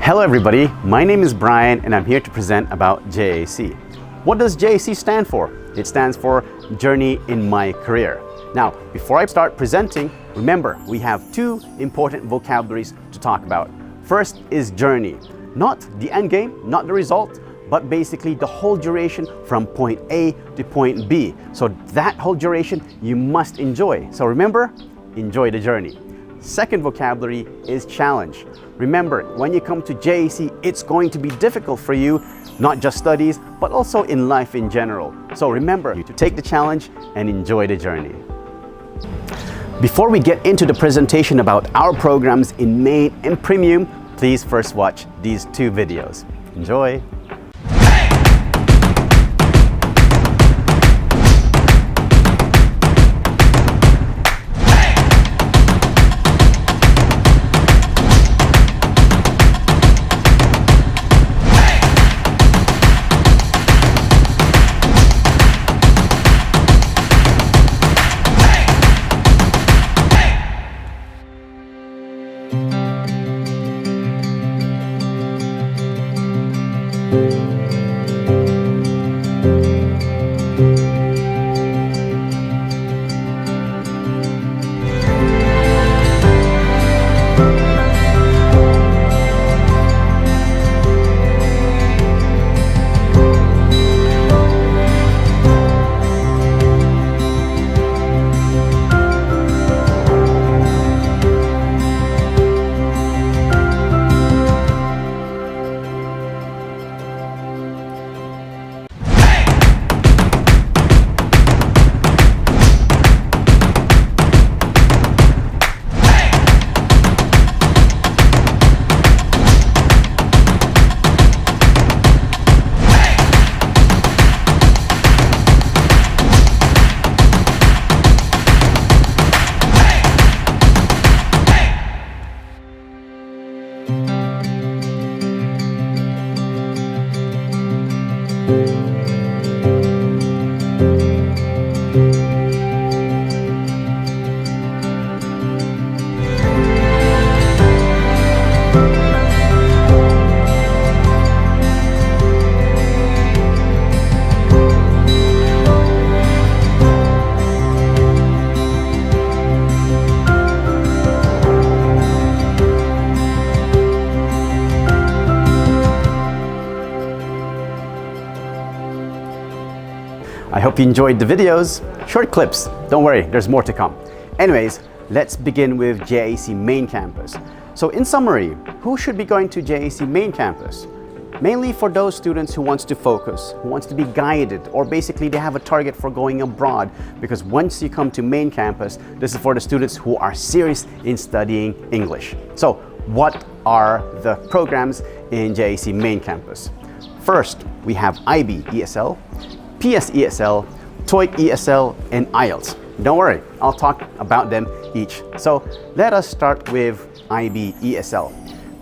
Hello everybody, my name is Brian and I'm here to present about JIC. What does JIC stand for? It stands for Journey in My Career. Now, before I start presenting, remember we have two important vocabularies to talk about. First is journey, not the end game, not the result, but basically the whole duration from point A to point B. So that whole duration you must enjoy. So remember, enjoy the journey. Second vocabulary is challenge. Remember, when you come to JIC, it's going to be difficult for you, not just studies, but also in life in general. So remember to take the challenge and enjoy the journey. Before we get into the presentation about our programs in main and premium, please first watch these two videos. Enjoy! I hope you enjoyed the videos. Short clips, don't worry, there's more to come. Anyways, let's begin with JIC main campus. So in summary, who should be going to JIC main campus? Mainly for those students who wants to focus, who wants to be guided, or basically they have a target for going abroad, because once you come to main campus, this is for the students who are serious in studying English. So what are the programs in JIC main campus? First, we have IB ESL, PS ESL, TOEIC ESL, and IELTS. Don't worry, I'll talk about them each. So let us start with IB ESL.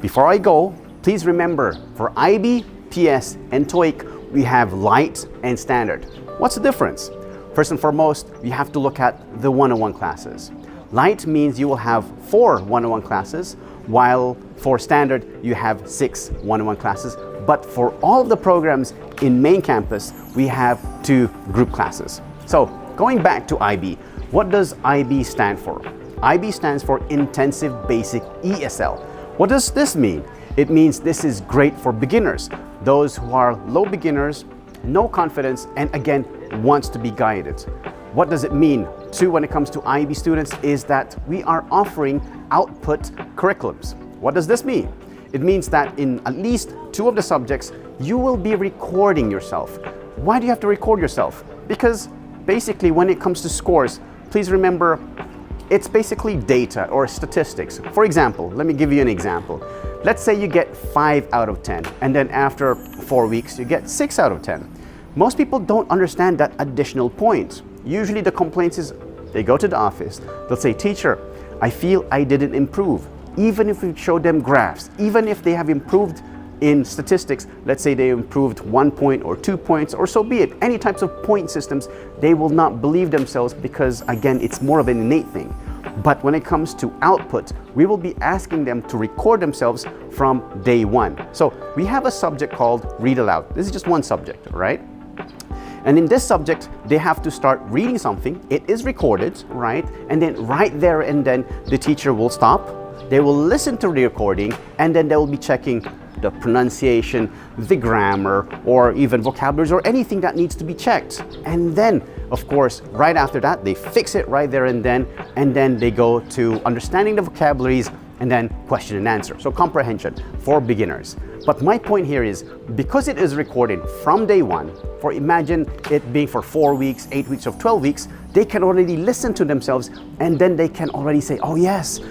Before I go, please remember for IB, PS, and TOEIC, we have light and standard. What's the difference? First and foremost, you have to look at the 101 classes. Light means you will have 4 101 classes, while for standard, you have 6 101 classes. But for all of the programs in main campus, we have 2 group classes. So going back to IB, what does IB stand for? IB stands for Intensive Basic ESL. What does this mean? It means this is great for beginners, those who are low beginners, no confidence, and again, wants to be guided. What does it mean too when it comes to IB students is that we are offering output curriculums. What does this mean? It means that in at least 2 of the subjects, you will be recording yourself. Why do you have to record yourself? Because basically when it comes to scores, please remember, it's basically data or statistics. For example, let me give you an example. Let's say you get 5 out of 10, and then after 4 weeks, you get 6 out of 10. Most people don't understand that additional point. Usually the complaint is, they go to the office, they'll say, teacher, I feel I didn't improve. Even if we show them graphs, even if they have improved in statistics, let's say they improved 1 point or 2 points, or so be it, any types of point systems, they will not believe themselves because, again, it's more of an innate thing. But when it comes to output, we will be asking them to record themselves from day one. So we have a subject called Read Aloud. This is just one subject, right? And in this subject, they have to start reading something. It is recorded, right? And then right there and then the teacher will stop. They will listen to the recording and then they will be checking the pronunciation, the grammar, or even vocabularies or anything that needs to be checked. And then, of course, right after that, they fix it right there and then they go to understanding the vocabularies and then question and answer. So comprehension for beginners. But my point here is, because it is recorded from day one, for imagine it being for 4 weeks, 8 weeks, or 12 weeks, they can already listen to themselves and then they can already say, oh yes,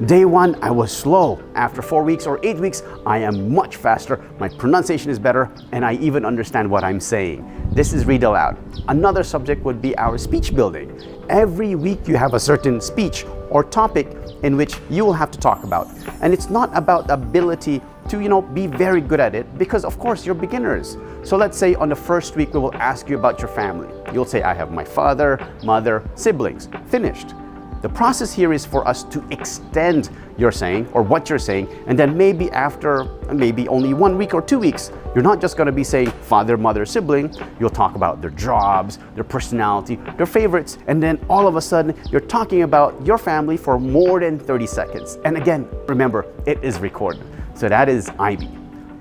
day one, I was slow. After 4 weeks or 8 weeks, I am much faster. My pronunciation is better, and I even understand what I'm saying. This is Read Aloud. Another subject would be our speech building. Every week you have a certain speech or topic in which you will have to talk about. And it's not about ability to, be very good at it, because of course you're beginners. So let's say on the first week we will ask you about your family. You'll say, I have my father, mother, siblings. Finished. The process here is for us to extend your saying or what you're saying, and then maybe after only 1 week or 2 weeks, you're not just going to be saying father, mother, sibling. You'll talk about their jobs, their personality, their favorites, and then all of a sudden you're talking about your family for more than 30 seconds. And again, remember, it is recorded. So that is IB.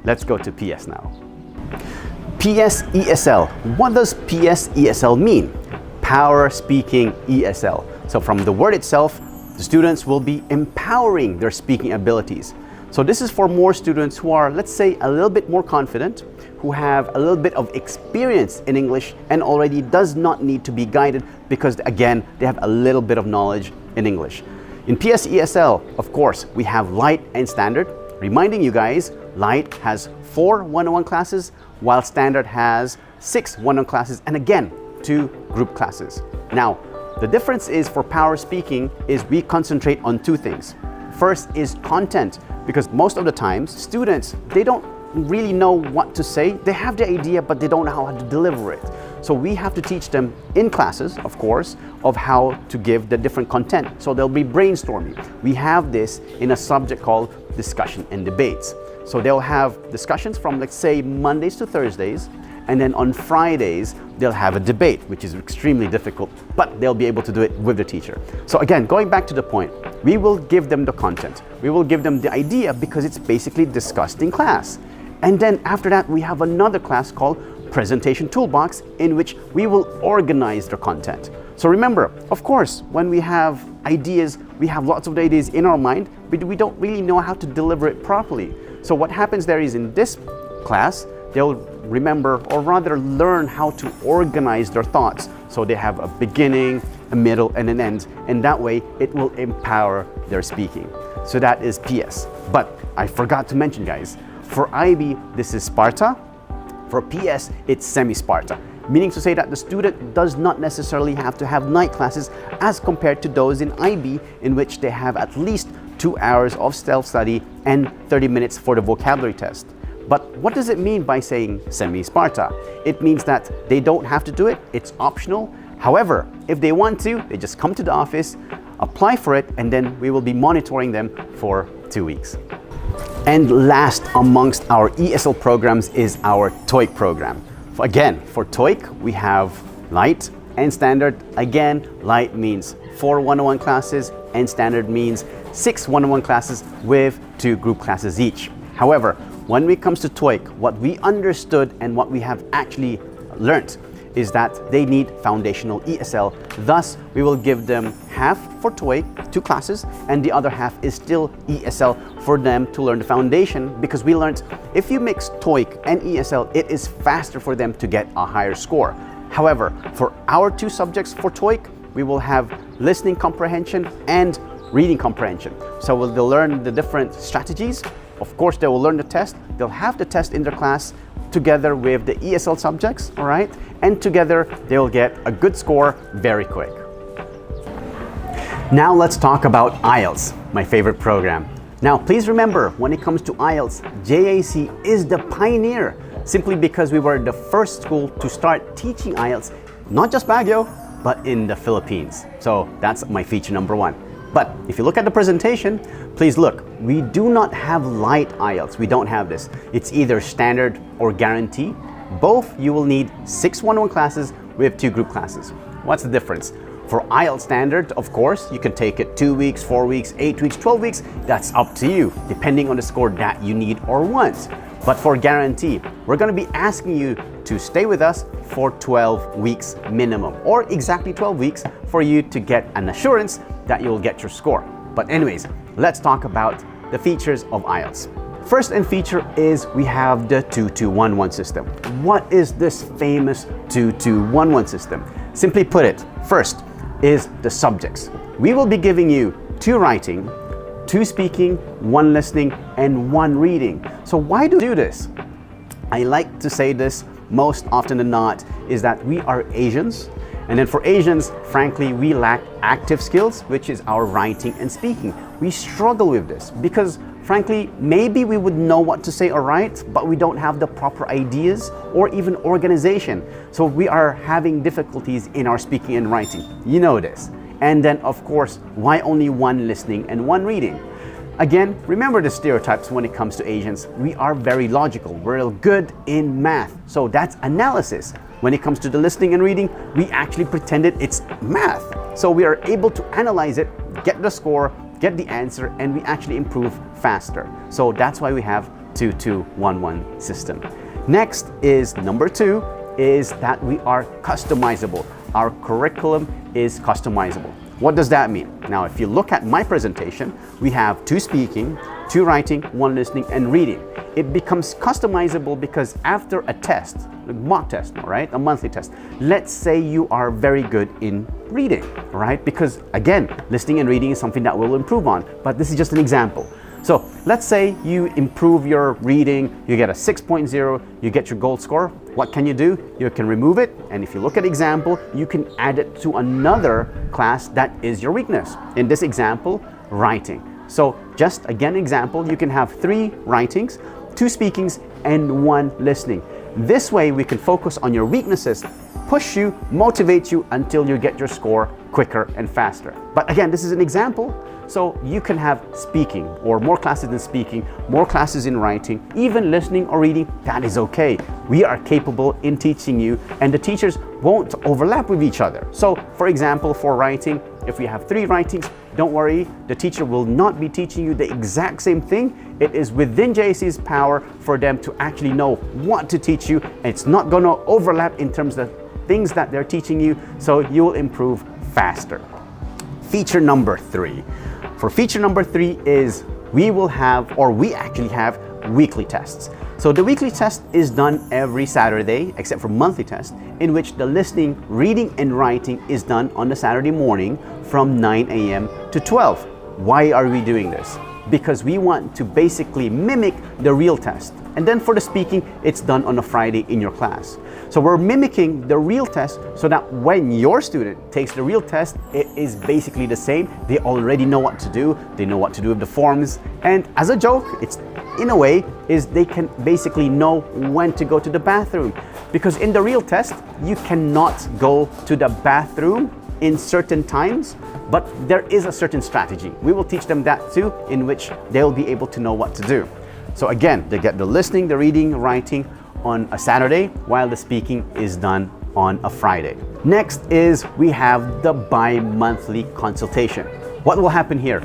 Let's go to PS now. PS ESL. What does PS ESL mean? Power Speaking ESL. So from the word itself, the students will be empowering their speaking abilities. So this is for more students who are, let's say, a little bit more confident, who have a little bit of experience in English and already does not need to be guided because, again, they have a little bit of knowledge in English. In PS ESL, of course, we have Light and Standard. Reminding you guys, Light has 4 one-on-one classes, while Standard has 6 one-on-one classes, and again, 2 group classes. Now, the difference is for Power Speaking is we concentrate on 2 things. First is content, because most of the times students, they don't really know what to say. They have the idea, but they don't know how to deliver it. So we have to teach them in classes, of course, of how to give the different content. So they'll be brainstorming. We have this in a subject called Discussion and Debates. So they'll have discussions from, let's say, Mondays to Thursdays, and then on Fridays, they'll have a debate, which is extremely difficult, but they'll be able to do it with the teacher. So again, going back to the point, we will give them the content. We will give them the idea because it's basically discussed in class. And then after that, we have another class called Presentation Toolbox, in which we will organize the content. So remember, of course, when we have ideas, we have lots of ideas in our mind, but we don't really know how to deliver it properly. So what happens there is in this class, they'll remember, or rather learn how to organize their thoughts. So they have a beginning, a middle, and an end. And that way, it will empower their speaking. So that is PS. But I forgot to mention, guys, for IB, this is Sparta. For PS, it's semi-Sparta. Meaning to say that the student does not necessarily have to have night classes as compared to those in IB, in which they have at least 2 hours of self-study and 30 minutes for the vocabulary test. But what does it mean by saying semi-Sparta? It means that they don't have to do it, it's optional. However, if they want to, they just come to the office, apply for it, and then we will be monitoring them for 2 weeks. And last amongst our ESL programs is our TOEIC program. Again, for TOEIC, we have Light and Standard. Again, Light means 4 one-on-one classes, and Standard means 6 one-on-one classes with 2 group classes each. However, when it comes to TOEIC, what we understood and what we have actually learned is that they need foundational ESL. Thus, we will give them half for TOEIC, 2 classes, and the other half is still ESL for them to learn the foundation, because we learned if you mix TOEIC and ESL, it is faster for them to get a higher score. However, for our 2 subjects for TOEIC, we will have listening comprehension and reading comprehension. So they'll learn the different strategies. Of course, they will learn the test. They'll have the test in their class together with the ESL subjects, all right? And together, they'll get a good score very quick. Now let's talk about IELTS, my favorite program. Now, please remember, when it comes to IELTS, JIC is the pioneer, simply because we were the first school to start teaching IELTS, not just Baguio, but in the Philippines. So that's my feature number 1. But if you look at the presentation, please look, we do not have light IELTS. We don't have this. It's either standard or guarantee. Both you will need 6 one-on-one classes with 2 group classes. What's the difference? For IELTS standard, of course, you can take it 2 weeks, 4 weeks, 8 weeks, 12 weeks. That's up to you, depending on the score that you need or want. But for guarantee, we're going to be asking you to stay with us for 12 weeks minimum, or exactly 12 weeks for you to get an assurance that you'll get your score. But anyways, let's talk about the features of IELTS. First in feature is we have the 2-2-1-1 system. What is this famous 2-2-1-1 system? Simply put it, first is the subjects. We will be giving you 2 writing, 2 speaking, 1 listening, and 1 reading. So why do we do this? I like to say this most often than not, is that we are Asians. And then for Asians, frankly, we lack active skills, which is our writing and speaking. We struggle with this because, frankly, maybe we would know what to say or write, but we don't have the proper ideas or even organization. So we are having difficulties in our speaking and writing. You know this. And then, of course, why only 1 listening and 1 reading? Again, remember the stereotypes when it comes to Asians. We are very logical. We're good in math. So that's analysis. When it comes to the listening and reading, we actually pretended it's math. So we are able to analyze it, get the score, get the answer, and we actually improve faster. So that's why we have 2-2-1-1 system. Next is number 2, is that we are customizable. Our curriculum is customizable. What does that mean? Now, if you look at my presentation, we have 2 speaking, 2 writing, 1 listening, and reading. It becomes customizable because after a test, a mock test, right? A monthly test. Let's say you are very good in reading, right? Because again, listening and reading is something that we'll improve on, but this is just an example. So let's say you improve your reading, you get a 6.0, you get your gold score. What can you do? You can remove it, and if you look at example, you can add it to another class that is your weakness. In this example, writing. So just again example, you can have 3 writings, 2 speakings, and 1 listening. This way we can focus on your weaknesses, push you, motivate you until you get your score quicker and faster. But again, this is an example. So you can have speaking or more classes in speaking, more classes in writing, even listening or reading, that is okay. We are capable in teaching you, and the teachers won't overlap with each other. So for example, for writing, if we have 3 writings, don't worry, the teacher will not be teaching you the exact same thing. It is within JIC's power for them to actually know what to teach you, and it's not going to overlap in terms of things that they're teaching you, so you will improve faster. Feature number 3. For feature number 3 is we actually have weekly tests. So the weekly test is done every Saturday, except for monthly test, in which the listening, reading, and writing is done on the Saturday morning from 9 a.m. to 12. Why are we doing this? Because we want to basically mimic the real test. And then for the speaking, it's done on a Friday in your class. So we're mimicking the real test so that when your student takes the real test, it is basically the same. They already know what to do. They know what to do with the forms. And as a joke, it's in a way, is they can basically know when to go to the bathroom. Because in the real test, you cannot go to the bathroom in certain times, but there is a certain strategy. We will teach them that too, in which they'll be able to know what to do. So again, they get the listening, the reading, writing on a Saturday, while the speaking is done on a Friday. Next is we have the bi-monthly consultation. What will happen here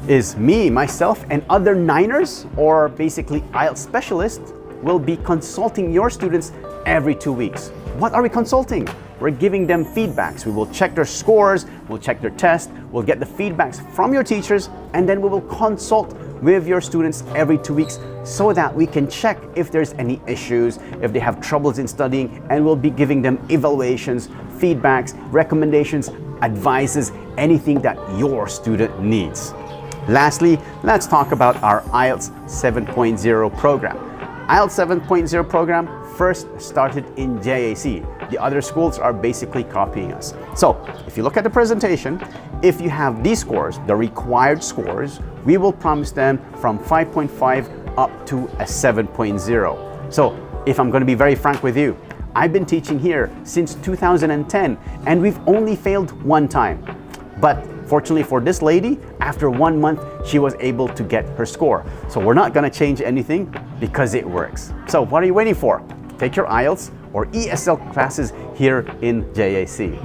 is me, myself, and other Niners, or basically IELTS specialists, will be consulting your students every 2 weeks. What are we consulting? We're giving them feedbacks. We will check their scores, we'll check their tests, we'll get the feedbacks from your teachers, and then we will consult with your students every 2 weeks so that we can check if there's any issues, if they have troubles in studying, and we'll be giving them evaluations, feedbacks, recommendations, advices, anything that your student needs. Lastly, let's talk about our IELTS 7.0 program. IELTS 7.0 program first started in JIC. The other schools are basically copying us. So if you look at the presentation, if you have these scores, the required scores, we will promise them from 5.5 up to a 7.0. So if I'm going to be very frank with you, I've been teaching here since 2010 and we've only failed 1 time. But Fortunately for this lady, after 1 month, she was able to get her score. So we're not gonna change anything because it works. So what are you waiting for? Take your IELTS or ESL classes here in JIC.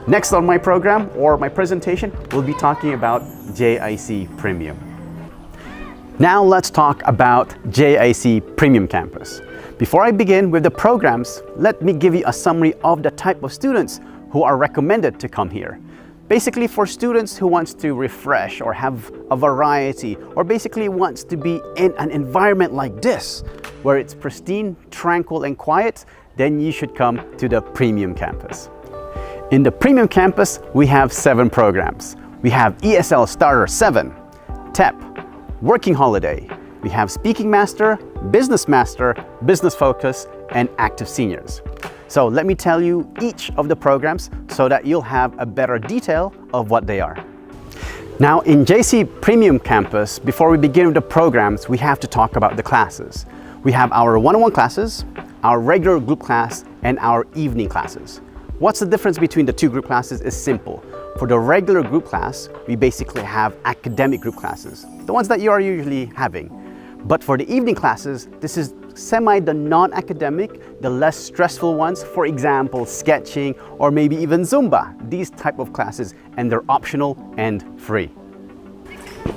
Next on my program or my presentation, we'll be talking about JIC Premium. Now let's talk about JIC Premium Campus. Before I begin with the programs, let me give you a summary of the type of students who are recommended to come here. Basically for students who wants to refresh or have a variety or basically wants to be in an environment like this where it's pristine, tranquil and quiet, then you should come to the Premium Campus. In the Premium Campus, we have 7 programs. We have ESL Starter 7, TEP, Working Holiday. We have Speaking Master, Business Master, Business Focus, and Active Seniors. So let me tell you each of the programs so that you'll have a better detail of what they are. Now in JIC Premium Campus, before we begin with the programs, we have to talk about the classes. We have our one-on-one classes, our regular group class, and our evening classes. What's the difference between the 2 group classes is simple. For the regular group class, we basically have academic group classes, the ones that you are usually having. But for the evening classes, this is the non-academic, the less stressful ones, for example, sketching or maybe even Zumba, these type of classes, and they're optional and free.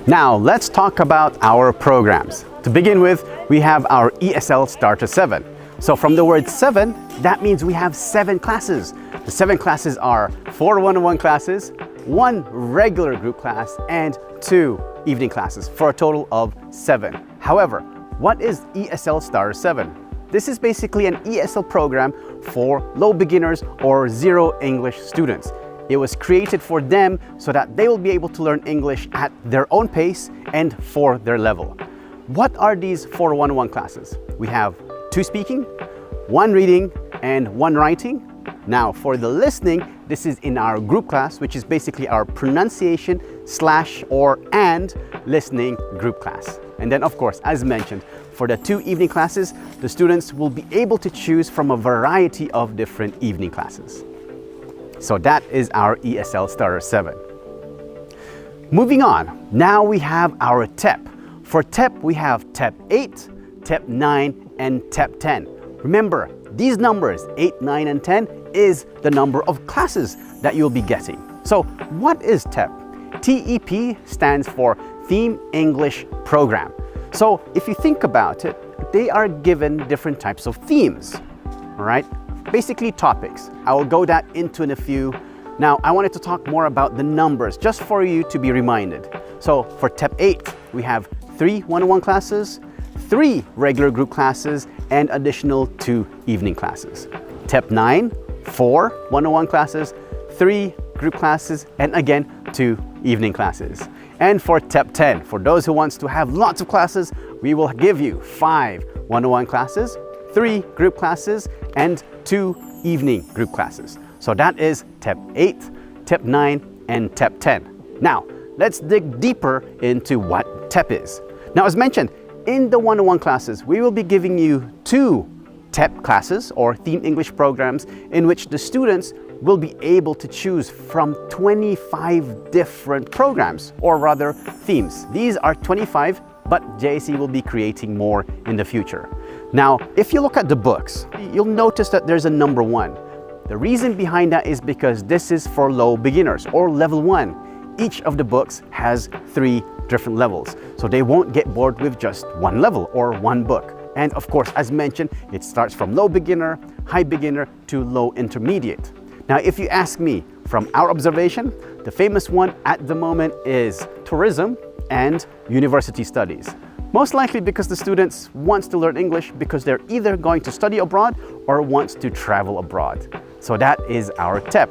Now, let's talk about our programs. To begin with, we have our ESL Starter 7. So from the word 7, that means we have 7 classes. The 7 classes are 4 one-on-one classes, 1 regular group class, and 2 evening classes for a total of 7. However, what is ESL Starter 7? This is basically an ESL program for low beginners or zero English students. It was created for them so that they will be able to learn English at their own pace and for their level. What are these 4 one-on-one classes? We have 2 speaking, 1 reading, and 1 writing. Now for the listening, this is in our group class, which is basically our pronunciation and listening group class. And then of course, as mentioned, for the 2 evening classes, the students will be able to choose from a variety of different evening classes. So that is our ESL Starter 7. Moving on, now we have our TEP. For TEP, we have TEP 8, TEP 9, and TEP 10. Remember, these numbers, 8, 9, and 10, is the number of classes that you'll be getting. So what is TEP? TEP stands for Theme English Program. So if you think about it, they are given different types of themes, all right? Basically topics. I will go that into in a few. Now, I wanted to talk more about the numbers just for you to be reminded. So for TEP 8, we have 3 one-on-one classes, 3 regular group classes, and additional 2 evening classes. TEP 9, 4 one-on-one classes, 3 group classes, and again, 2 evening classes. And for TEP 10, for those who wants to have lots of classes, we will give you 5 one-on-one classes, 3 group classes, and 2 evening group classes. So that is TEP 8, TEP 9, and TEP 10. Now, let's dig deeper into what TEP is. Now, as mentioned, in the one-on-one classes, we will be giving you 2 TEP classes or Theme English programs in which the students will be able to choose from 25 different programs, or rather themes. These are 25, but JIC will be creating more in the future. Now, if you look at the books, you'll notice that there's a number 1. The reason behind that is because this is for low beginners or level 1. Each of the books has 3 different levels, so they won't get bored with just 1 level or 1 book. And of course, as mentioned, it starts from low beginner, high beginner, to low intermediate. Now, if you ask me, from our observation, the famous one at the moment is tourism and university studies. Most likely because the students wants to learn English because they're either going to study abroad or wants to travel abroad. So that is our TEP.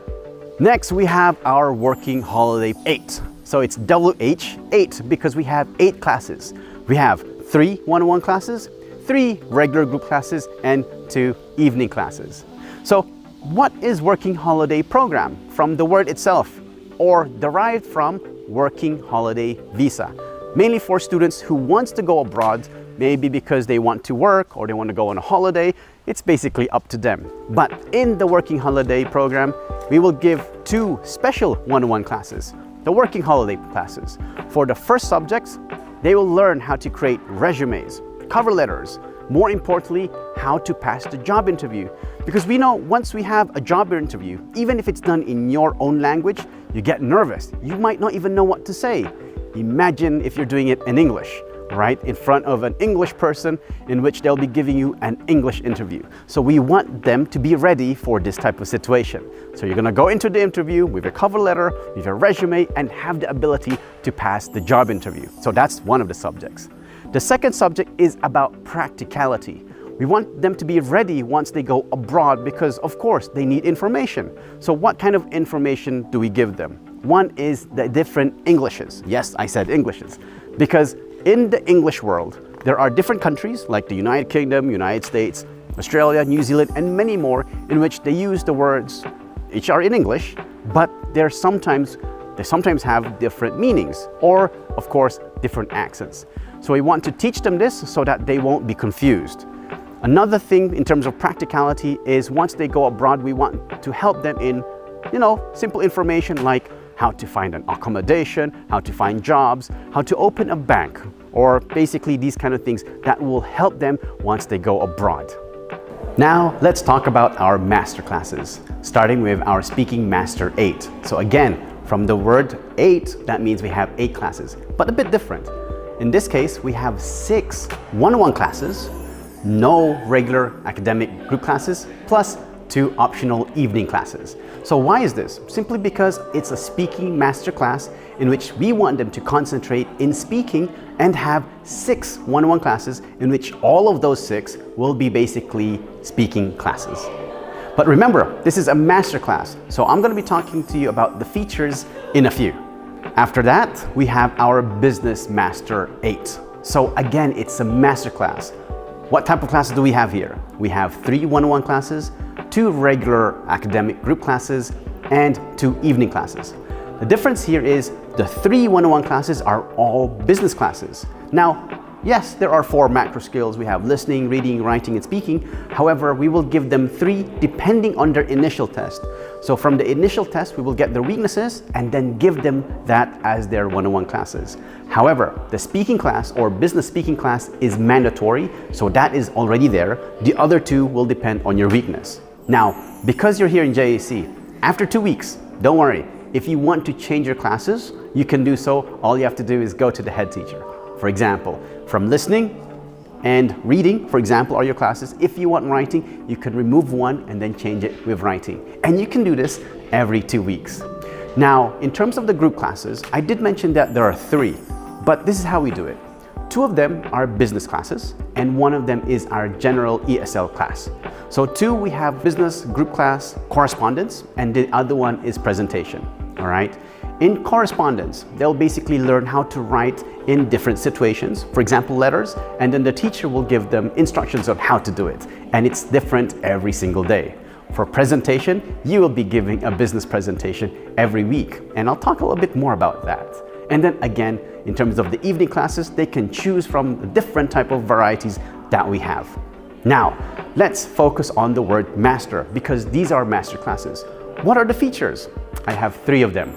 Next, we have our Working Holiday 8. So it's WH8 because we have 8 classes. We have 3 one-on-one classes, 3 regular group classes, and 2 evening classes. So what is Working Holiday Program? From the word itself, or derived from Working Holiday Visa. Mainly for students who wants to go abroad, maybe because they want to work or they want to go on a holiday. It's basically up to them. But in the Working Holiday Program, we will give 2 special one-on-one classes. the working holiday classes. For the first subjects, they will learn how to create resumes, cover letters, more importantly, how to pass the job interview. Because we know once we have a job interview, even if it's done in your own language, you get nervous. You might not even know what to say. Imagine if you're doing it in English, right? In front of an English person in which they'll be giving you an English interview. So we want them to be ready for this type of situation. So you're gonna go into the interview with your cover letter, with your resume, and have the ability to pass the job interview. So that's one of the subjects. The second subject is about practicality. We want them to be ready once they go abroad because, of course, they need information. So what kind of information do we give them? One is the different Englishes. Yes, I said Englishes. Because in the English world, there are different countries like the United Kingdom, United States, Australia, New Zealand, and many more in which they use the words which are in English, but they sometimes have different meanings or, of course, different accents. So we want to teach them this so that they won't be confused. Another thing in terms of practicality is once they go abroad, we want to help them in, simple information like how to find an accommodation, how to find jobs, how to open a bank, or basically these kind of things that will help them once they go abroad. Now, let's talk about our master classes, starting with our Speaking Master 8. So again, from the word 8, that means we have 8 classes, but a bit different. In this case, we have 6 one-on-one classes, no regular academic group classes, plus 2 optional evening classes. So why is this? Simply because it's a speaking master class in which we want them to concentrate in speaking and have 6 one-on-one classes in which all of those 6 will be basically speaking classes. But remember, this is a master class, so I'm going to be talking to you about the features in a few. After that, we have our Business Master 8. So again, it's a master class. What type of classes do we have here? We have 3 one-on-one classes, 2 regular academic group classes, and 2 evening classes. The difference here is the 3 one-on-one classes are all business classes. Now, yes, there are 4 macro skills. We have listening, reading, writing, and speaking. However, we will give them 3 depending on their initial test. So from the initial test, we will get their weaknesses and then give them that as their one-on-one classes. However, the speaking class or business speaking class is mandatory, so that is already there. The other 2 will depend on your weakness. Now, because you're here in JIC, after 2 weeks, don't worry. If you want to change your classes, you can do so. All you have to do is go to the head teacher. For example, from listening and reading, for example, are your classes. If you want writing, you can remove one and then change it with writing. And you can do this every 2 weeks. Now, in terms of the group classes, I did mention that there are 3, but this is how we do it. 2 of them are business classes, and 1 of them is our general ESL class. So 2, we have business group class correspondence, and the other one is presentation, all right? In correspondence, they'll basically learn how to write in different situations, for example, letters, and then the teacher will give them instructions on how to do it. And it's different every single day. For presentation, you will be giving a business presentation every week, and I'll talk a little bit more about that. And then again, in terms of the evening classes, they can choose from the different type of varieties that we have. Now, let's focus on the word master because these are master classes. What are the features? I have 3 of them.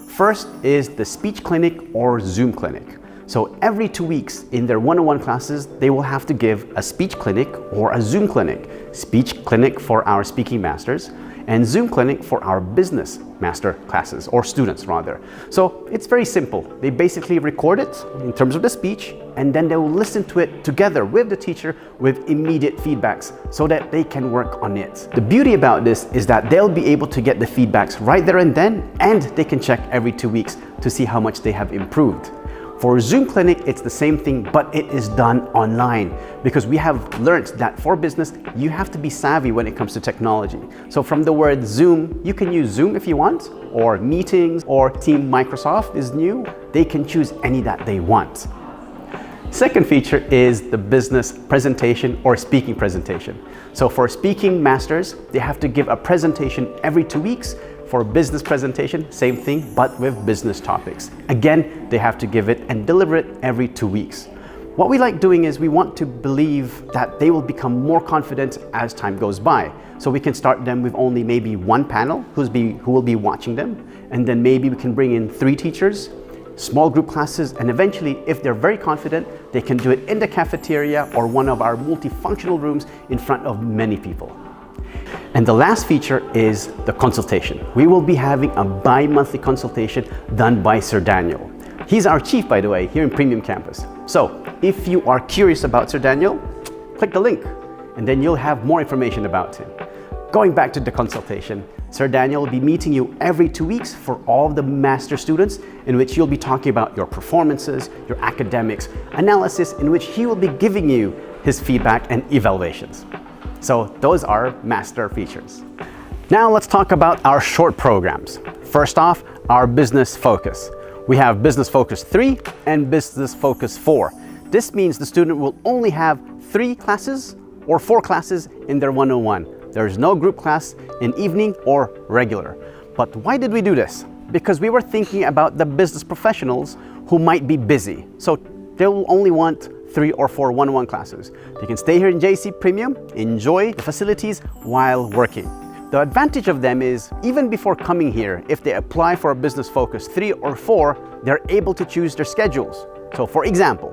First is the speech clinic or Zoom clinic. So every 2 weeks in their one-on-one classes, they will have to give a speech clinic or a Zoom clinic. Speech clinic for our speaking masters and Zoom clinic for our business master classes or students rather. So it's very simple. They basically record it in terms of the speech and then they will listen to it together with the teacher with immediate feedbacks so that they can work on it. The beauty about this is that they'll be able to get the feedbacks right there and then, and they can check every 2 weeks to see how much they have improved. For Zoom Clinic, it's the same thing, but it is done online because we have learned that for business, you have to be savvy when it comes to technology. So from the word Zoom, you can use Zoom if you want, or Meetings, or Team Microsoft is new. They can choose any that they want. Second feature is the business presentation or speaking presentation. So for speaking masters, they have to give a presentation every 2 weeks. For business presentation, same thing, but with business topics. Again, they have to give it and deliver it every 2 weeks. What we like doing is we want to believe that they will become more confident as time goes by. So we can start them with only maybe one panel who will be watching them, and then maybe we can bring in 3 teachers, small group classes, and eventually, if they're very confident, they can do it in the cafeteria or one of our multifunctional rooms in front of many people. And the last feature is the consultation. We will be having a bi-monthly consultation done by Sir Daniel. He's our chief, by the way, here in Premium Campus. So if you are curious about Sir Daniel, click the link and then you'll have more information about him. Going back to the consultation, Sir Daniel will be meeting you every 2 weeks for all of the master students, in which you'll be talking about your performances, your academics, analysis, in which he will be giving you his feedback and evaluations. So those are master features. Now let's talk about our short programs. First off, our business focus. We have Business Focus 3 and Business Focus 4. This means the student will only have 3 classes or 4 classes in their 101. There is no group class in evening or regular. But why did we do this? Because we were thinking about the business professionals who might be busy. So they will only want 3 or 4 101 classes. They can stay here in JIC Premium, enjoy the facilities while working. The advantage of them is, even before coming here, if they apply for a Business Focus 3 or 4, they're able to choose their schedules. So for example,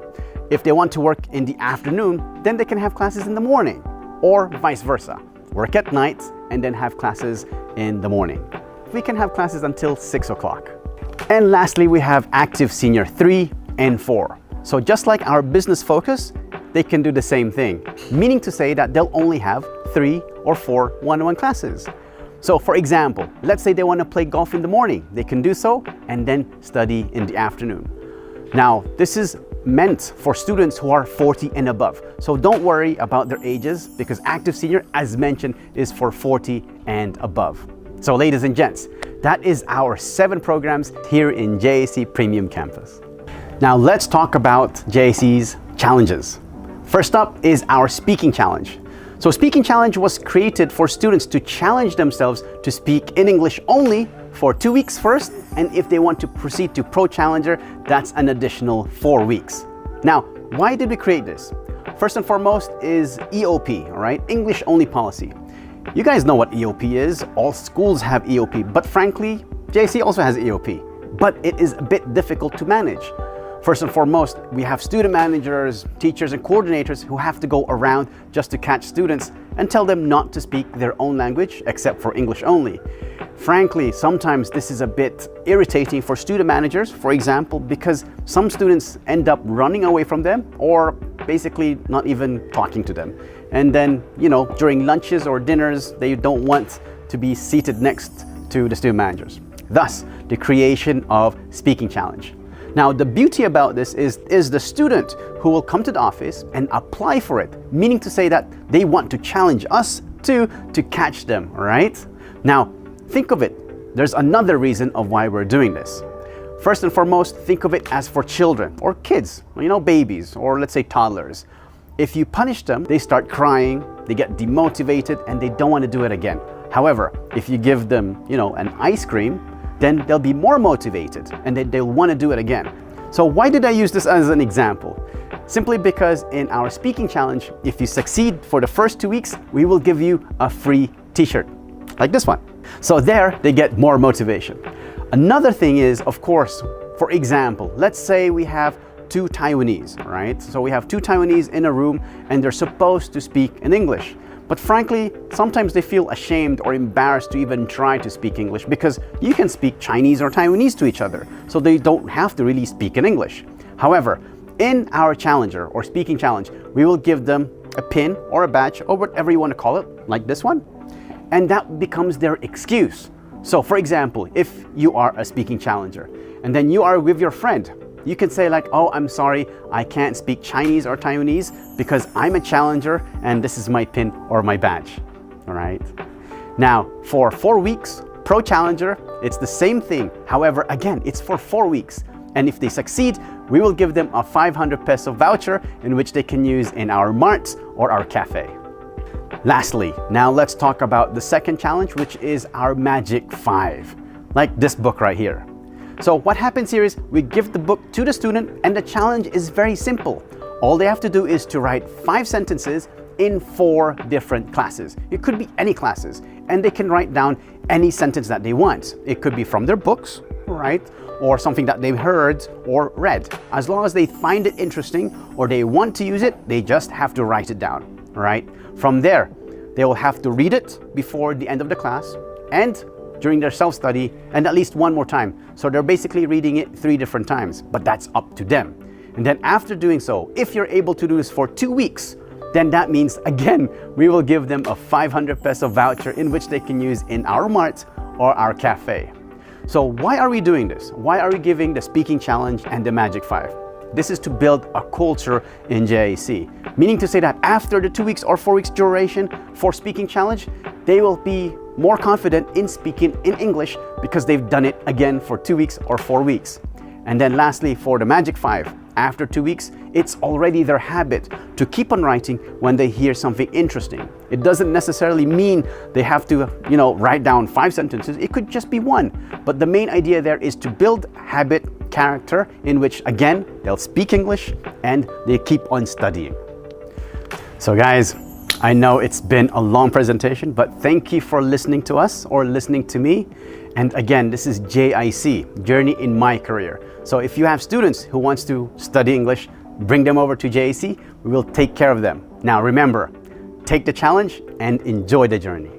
if they want to work in the afternoon, then they can have classes in the morning, or vice versa. Work at night and then have classes in the morning. We can have classes until 6 o'clock. And lastly, we have Active Senior 3 and 4. So just like our business focus, they can do the same thing, meaning to say that they'll only have 3 or 4 101 classes. So for example, let's say they want to play golf in the morning. They can do so and then study in the afternoon. Now, this is meant for students who are 40 and above. So don't worry about their ages, because Active Senior, as mentioned, is for 40 and above. So ladies and gents, that is our 7 programs here in JIC Premium Campus. Now let's talk about JIC's challenges. First up is our speaking challenge. So speaking challenge was created for students to challenge themselves to speak in English only for 2 weeks first, and if they want to proceed to Pro Challenger, that's an additional 4 weeks. Now, why did we create this? First and foremost is EOP, all right? English only policy. You guys know what EOP is. All schools have EOP, but frankly, JIC also has EOP, but it is a bit difficult to manage. First and foremost, we have student managers, teachers, and coordinators who have to go around just to catch students and tell them not to speak their own language except for English only. Frankly, sometimes this is a bit irritating for student managers, for example, because some students end up running away from them or basically not even talking to them. And then, during lunches or dinners, they don't want to be seated next to the student managers. Thus, the creation of Speaking Challenge. Now, the beauty about this is the student who will come to the office and apply for it, meaning to say that they want to challenge us to catch them, right? Now, think of it. There's another reason of why we're doing this. First and foremost, think of it as for children or kids, babies, or let's say toddlers. If you punish them, they start crying, they get demotivated, and they don't want to do it again. However, if you give them, an ice cream, then they'll be more motivated and they'll want to do it again. So why did I use this as an example? Simply because in our speaking challenge, if you succeed for the first 2 weeks, we will give you a free t-shirt, like this one. So there, they get more motivation. Another thing is, of course, for example, let's say we have 2 Taiwanese, right? So we have 2 Taiwanese in a room and they're supposed to speak in English. But frankly, sometimes they feel ashamed or embarrassed to even try to speak English, because you can speak Chinese or Taiwanese to each other, so they don't have to really speak in English. However, in our Challenger or Speaking Challenge, we will give them a pin or a badge or whatever you want to call it, like this one, and that becomes their excuse. So for example, if you are a Speaking Challenger and then you are with your friend, you can say like, oh, I'm sorry, I can't speak Chinese or Taiwanese because I'm a challenger and this is my pin or my badge, all right? Now, for 4 weeks, Pro Challenger, it's the same thing. However, again, it's for 4 weeks. And if they succeed, we will give them a 500 peso voucher in which they can use in our marts or our cafe. Lastly, now let's talk about the second challenge, which is our Magic 5, like this book right here. So what happens here is we give the book to the student and the challenge is very simple. All they have to do is to write 5 sentences in 4 different classes. It could be any classes, and they can write down any sentence that they want. It could be from their books, right? Or something that they've heard or read. As long as they find it interesting or they want to use it, they just have to write it down, right? From there, they will have to read it before the end of the class and during their self-study, and at least one more time. So they're basically reading it 3 different times, but that's up to them. And then after doing so, if you're able to do this for 2 weeks, then that means, again, we will give them a 500 peso voucher in which they can use in our mart or our cafe. So why are we doing this? Why are we giving the speaking challenge and the Magic 5? This is to build a culture in JIC, meaning to say that after the 2 weeks or 4 weeks duration for speaking challenge, they will be more confident in speaking in English because they've done it again for 2 weeks or 4 weeks. And then lastly, for the Magic 5, after 2 weeks, it's already their habit to keep on writing when they hear something interesting. It doesn't necessarily mean they have to, write down 5 sentences. It could just be 1. But the main idea there is to build habit, character, in which, again, they'll speak English and they keep on studying. So guys, I know it's been a long presentation, but thank you for listening to us or listening to me. And again, this is JIC, Journey in My Career. So if you have students who wants to study English, bring them over to JIC. We will take care of them. Now remember, take the challenge and enjoy the journey.